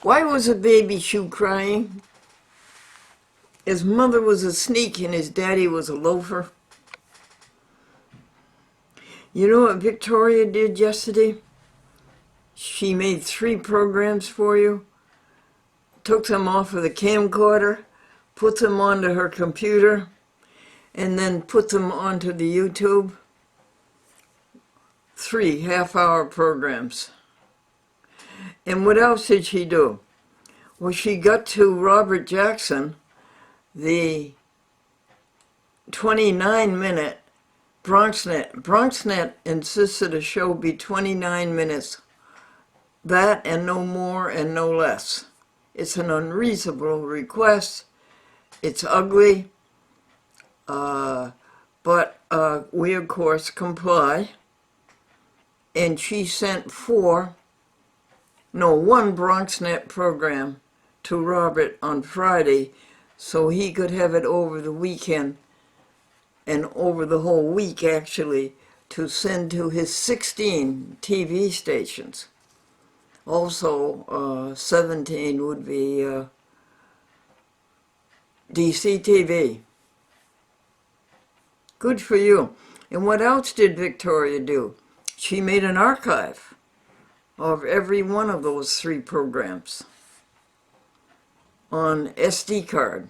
Why was a baby shoe crying? His mother was a sneak and his daddy was a loafer. You know what Victoria did yesterday? She made 3 programs for you, took them off of the camcorder, put them onto her computer, and then put them onto the YouTube. 3 half-hour programs. And what else did she do? Well, she got to Robert Jackson, the 29-minute BronxNet. BronxNet insisted a show be 29 minutes, that and no more and no less. It's an unreasonable request. It's ugly, but we, of course, comply. And she sent 1 BronxNet program to Robert on Friday so he could have it over the weekend and over the whole week, actually, to send to his 16 TV stations. Also, 17 would be DCTV. Good for you. And what else did Victoria do? She made an archive of every one of those 3 programs on SD card.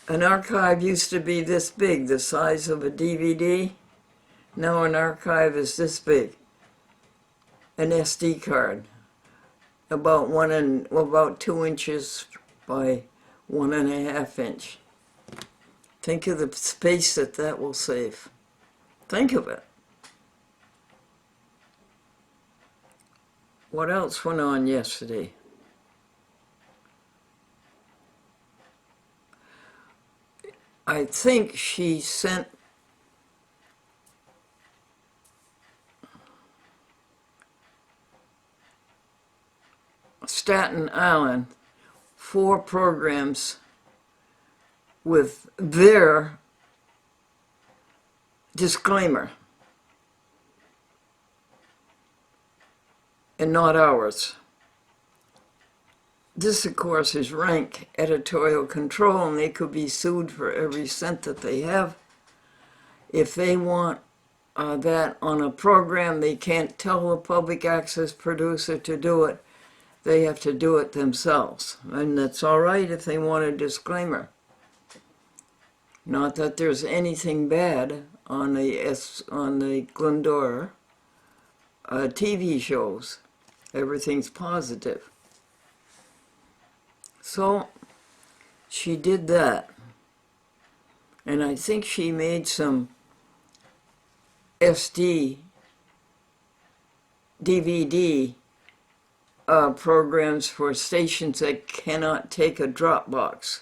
An archive used to be this big, the size of a DVD. Now an archive is this big. An SD card, about 2 inches by 1.5 inch. Think of the space that will save. Think of it. What else went on yesterday? I think she sent Staten Island 4 programs with their disclaimer and not ours. This, of course, is rank editorial control, and they could be sued for every cent that they have. If they want that on a program, they can't tell a public access producer to do it. They have to do it themselves. And that's all right if they want a disclaimer. Not that there's anything bad on the Glendora TV shows. Everything's positive. So she did that. And I think she made some SD DVD programs for stations that cannot take a Dropbox.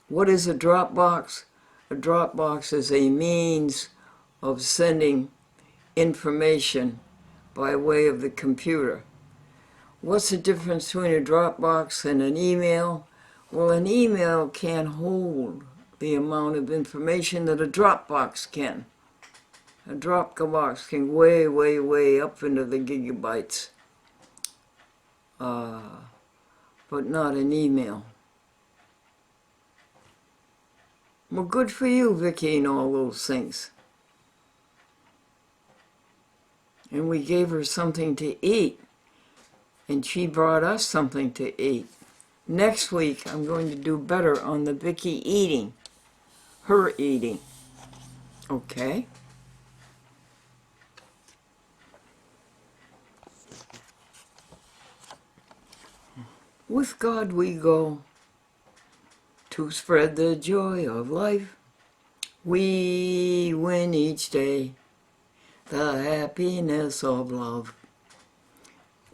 What is a Dropbox? A Dropbox is a means of sending information by way of the computer. What's the difference between a Dropbox and an email? Well, an email can't hold the amount of information that a Dropbox can. A Dropbox can way, way, way up into the gigabytes, but not an email. Well, good for you, Vicki, and all those things. And we gave her something to eat, and she brought us something to eat. Next week, I'm going to do better on the Vicki eating, her eating. Okay? With God we go to spread the joy of life. We win each day the happiness of love.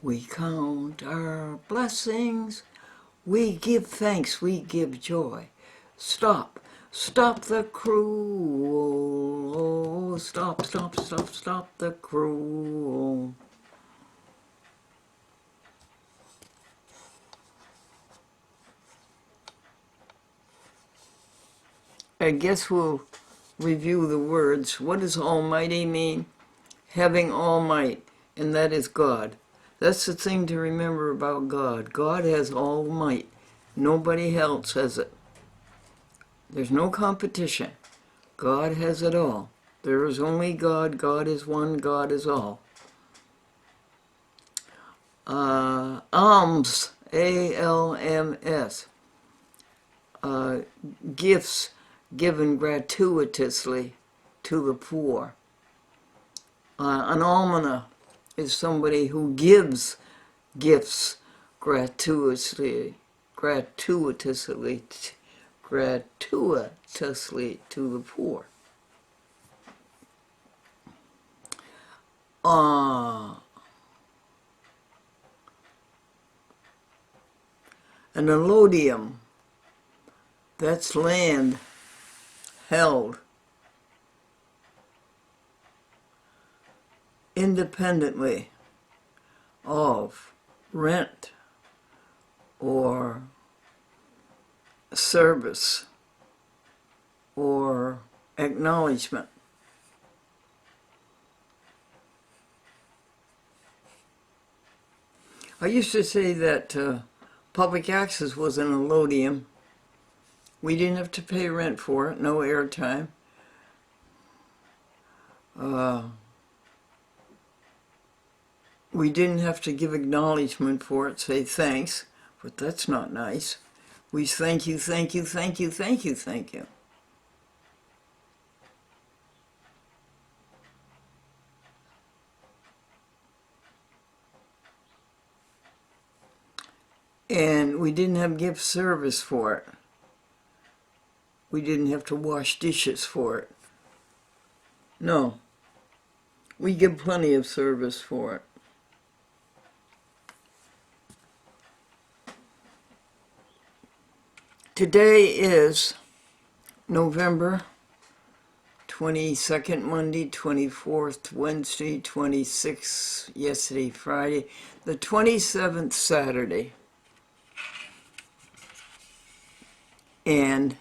We count our blessings. We give thanks. We give joy. Stop. Stop the cruel. Stop, stop, stop, stop the cruel. I guess we'll review the words. What does Almighty mean? having all might, and that is God. That's the thing to remember about God. God has all might. Nobody else has it. There's no competition. God has it all. There is only God. God is one. God is all. Alms, A-L-M-S, gifts given gratuitously to the poor. An almoner is somebody who gives gifts gratuitously to the poor. An allodium, that's land held independently of rent or service or acknowledgement. I used to say that public access was an allodium. We didn't have to pay rent for it, no airtime. We didn't have to give acknowledgement for it, say thanks, but that's not nice. We thank you, thank you, thank you, thank you, thank you. And we didn't have gift service for it. We didn't have to wash dishes for it. No. We give plenty of service for it. Today is November 22nd, Monday, 24th, Wednesday, 26th, yesterday, Friday, the 27th, Saturday. And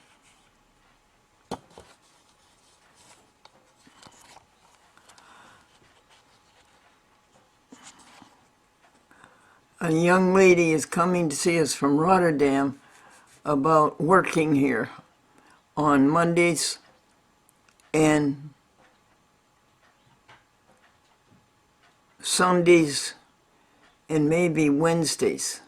a young lady is coming to see us from Rotterdam about working here on Mondays and Sundays and maybe Wednesdays.